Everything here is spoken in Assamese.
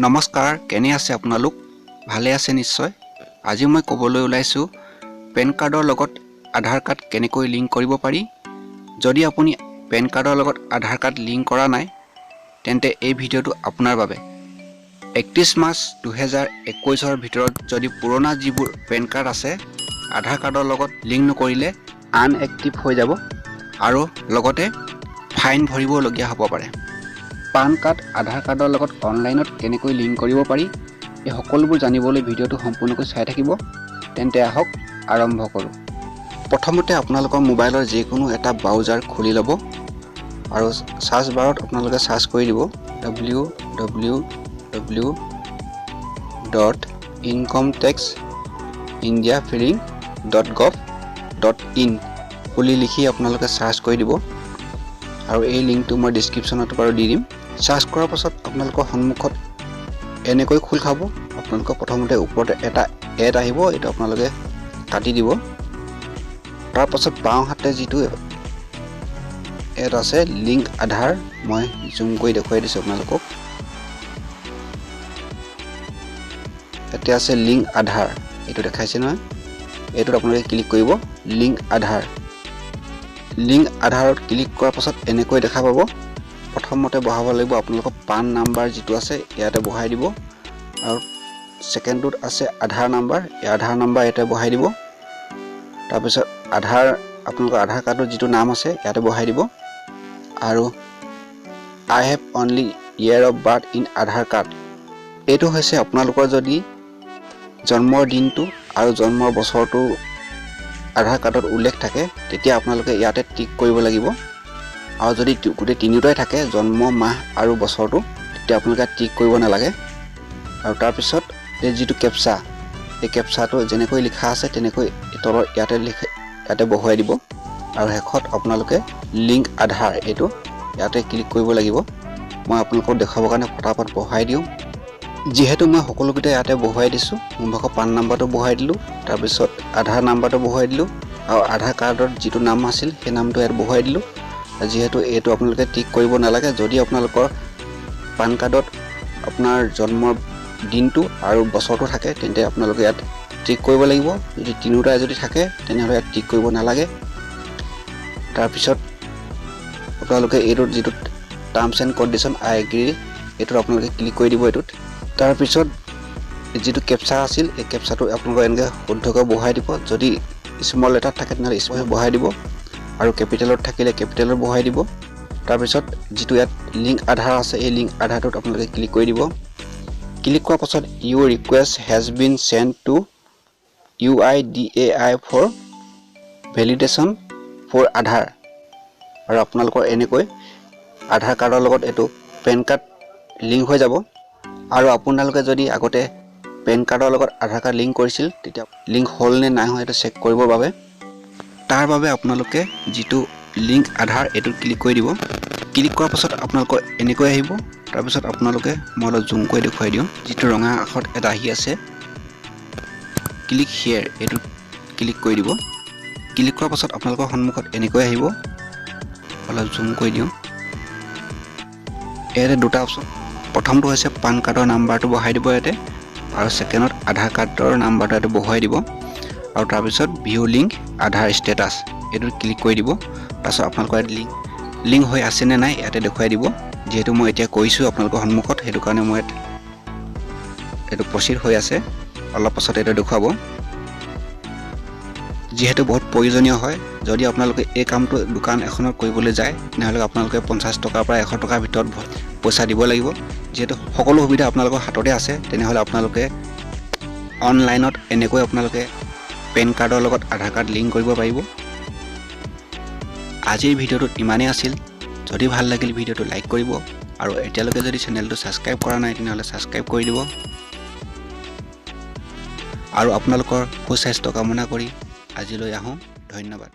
নমস্কাৰ, কেনে আছে আপোনালোক? ভালে আছে নিশ্চয়। আজি মই ক'বলৈ ওলাইছোঁ পেন কাৰ্ডৰ লগত আধাৰ কাৰ্ড কেনেকৈ লিংক কৰিব পাৰি। যদি আপুনি পেন কাৰ্ডৰ লগত আধাৰ কাৰ্ড লিংক কৰা নাই তেন্তে এই ভিডিঅ'টো আপোনাৰ বাবে। 31 মাৰ্চ 2021 ভিতৰত যদি পুৰণা যিবোৰ পেন কাৰ্ড আছে আধাৰ কাৰ্ডৰ লগত লিংক নকৰিলে আনএক্টিভ হৈ যাব আৰু লগতে ফাইন ভৰিবলগীয়া হ'ব পাৰে। পান কাৰ্ড আধাৰ কাৰ্ডৰ লগত অনলাইনত কেনেকৈ লিংক কৰিব পাৰি এই সকলোবোৰ জানিবলৈ ভিডিঅ'টো সম্পূৰ্ণকৈ চাই থাকিব। তেন্তে আহক আৰম্ভ কৰোঁ। প্ৰথমতে আপোনালোকৰ মোবাইলৰ যিকোনো এটা ব্ৰাউজাৰ খুলি ল'ব আৰু সাৰ্চ বাৰত আপোনালোকে সাৰ্চ কৰি দিব www.incometaxindiafiling.gov.in বুলি লিখি আপোনালোকে সাৰ্চ কৰি দিব আৰু এই লিংকটো মই ডেছক্ৰিপশ্যনত বাৰু দি দিম। সাৰ্চ কৰাৰ পাছত আপোনালোকৰ সন্মুখত এনেকৈ খোল খাব। আপোনালোকৰ প্ৰথমতে ওপৰতে এটা এড আহিব, এইটো আপোনালোকে কাটি দিব। তাৰ পাছত বাওঁ হাতে যিটো এড আছে লিংক আধাৰ, মই জুম কৰি দেখুৱাই দিছোঁ আপোনালোকক। এতিয়া আছে লিংক আধাৰ, এইটো দেখাইছে নহয়, এইটোত আপোনালোকে ক্লিক কৰিব লিংক আধাৰ। লিংক আধাৰত ক্লিক কৰাৰ পাছত এনেকৈ দেখা পাব। প্ৰথমতে বহাব লাগিব আপোনালোকৰ পান নাম্বাৰ যিটো আছে ইয়াতে বহাই দিব আৰু ছেকেণ্ডটোত আছে আধাৰ নাম্বাৰ, এই আধাৰ নাম্বাৰ ইয়াতে বহাই দিব। তাৰপিছত আপোনালোকৰ আধাৰ কাৰ্ডৰ যিটো নাম আছে ইয়াতে বহাই দিব আৰু I have only year of birth in Aadhaar card, এইটো হৈছে আপোনালোকৰ যদি জন্মৰ দিনটো আৰু জন্মৰ বছৰটো আধাৰ কাৰ্ডত উল্লেখ থাকে তেতিয়া আপোনালোকে ইয়াতে টিক কৰিব লাগিব। আৰু যদি গোটেই তিনিটাই থাকে জন্ম মাহ আৰু বছৰটো তেতিয়া আপোনালোকে টিক কৰিব নালাগে। আৰু তাৰপিছত এই যিটো কেপচা, এই কেপচাটো যেনেকৈ লিখা আছে তেনেকৈ তলত ইয়াতে বহুৱাই দিব আৰু শেষত আপোনালোকে লিংক আধাৰ এইটো ইয়াতে ক্লিক কৰিব লাগিব। মই আপোনালোকক দেখাবৰ কাৰণে ফটাফট বহাই দিওঁ। যিহেতু মই সকলোকেইটা ইয়াতে বহুৱাই দিছোঁ, মোৰ ভাগৰ পান নাম্বাৰটো বহুৱাই দিলোঁ, তাৰপিছত আধাৰ নাম্বাৰটো বহুৱাই দিলোঁ আৰু আধাৰ কাৰ্ডত যিটো নাম আছিল সেই নামটো ইয়াত বহুৱাই দিলোঁ। যিহেতু এইটো আপোনালোকে টিক কৰিব নালাগে। যদি আপোনালোকৰ পান কাৰ্ডত আপোনাৰ জন্মৰ দিনটো আৰু বছৰটো থাকে তেন্তে আপোনালোকে ইয়াত টিক কৰিব লাগিব। যদি তিনিওটাই যদি থাকে তেনেহ'লে ইয়াত টিক কৰিব নালাগে। তাৰপিছত আপোনালোকে এইটোত যিটো terms and condition I agri এইটোত আপোনালোকে ক্লিক কৰি দিব। এইটোত তাৰপিছত যিটো কেপচা আছিল এই কেপচাটো আপোনালোকে এনেকৈ শুদ্ধকৈ বহাই দিব। যদি স্মল লেটাৰত থাকে তেনেহ'লে স্মল বহাই দিব আৰু কেপিটেলত থাকিলে কেপিটেলত বহাই দিব। তাৰপিছত যিটো ইয়াত লিংক আধাৰ আছে এই লিংক আধাৰটোত আপোনালোকে ক্লিক কৰি দিব। ক্লিক কৰাৰ পাছত your request has been sent to UIDAI for validation for Aadhaar, আৰু আপোনালোকৰ এনেকৈ আধাৰ কাৰ্ডৰ লগত এইটো পেন কাৰ্ড লিংক হৈ যাব। আৰু আপোনালোকে যদি আগতে পেন কাৰ্ডৰ লগত আধাৰ কাৰ্ড লিংক কৰিছিল তেতিয়া লিংক হ'ল নে নাই হোৱা এইটো চেক কৰিবৰ বাবে তাৰ বাবে আপোনালোকে যিটো লিংক আধাৰ এইটোত ক্লিক কৰি দিব। ক্লিক কৰাৰ পাছত আপোনালোকৰ এনেকৈ আহিব। তাৰপিছত আপোনালোকে মই অলপ জুম কৰি দেখুৱাই দিওঁ, যিটো ৰঙা আখৰত এটা আহি আছে ক্লিক হিয়েৰ এইটোত ক্লিক কৰি দিব। ক্লিক কৰাৰ পাছত আপোনালোকৰ সন্মুখত এনেকৈ আহিব, অলপ জুম কৰি দিওঁ। ইয়াতে দুটা অপশ্যন, প্ৰথমটো হৈছে পান কাৰ্ডৰ নাম্বাৰটো বহাই দিব ইয়াতে আৰু ছেকেণ্ডত আধাৰ কাৰ্ডৰ নাম্বাৰটো ইয়াতে বহুৱাই দিব আৰু তাৰপিছত ভিউ লিংক আধাৰ ষ্টেটাছ এইটোত ক্লিক কৰি দিব। তাৰপিছত আপোনালোকৰ ইয়াত লিংক হৈ আছে নে নাই ইয়াতে দেখুৱাই দিব। যিহেতু মই এতিয়া কৈছোঁ আপোনালোকৰ সন্মুখত সেইটো কাৰণে মই এইটো প্ৰচিড হৈ আছে, অলপ পাছত এইটো দেখুৱাব। যিহেতু বহুত প্ৰয়োজনীয় হয়, যদি আপোনালোকে এই কামটো দোকান এখনত কৰিবলৈ যায় তেনেহ'লে আপোনালোকে 50 টকাৰ পৰা 100 টকাৰ ভিতৰত পইচা দিব লাগিব। যিহেতু সকলো সুবিধা আপোনালোকৰ হাততে আছে তেনেহ'লে আপোনালোকে অনলাইনত এনেকৈ আপোনালোকে পেন কাৰ্ডৰ লগত আধাৰ কাৰ্ড লিংক কৰিব পাৰিব। আজিৰ ভিডিঅ'টোত ইমানেই আছিল। যদি ভাল লাগিল ভিডিঅ'টো লাইক কৰিব আৰু এতিয়ালৈকে যদি চেনেলটো ছাবস্ক্ৰাইব কৰা নাই তেনেহ'লে ছাবস্ক্ৰাইব কৰি দিব আৰু আপোনালোকৰ সুস্বাস্থ্য কামনা কৰি আজিলৈ আহোঁ। ধন্যবাদ।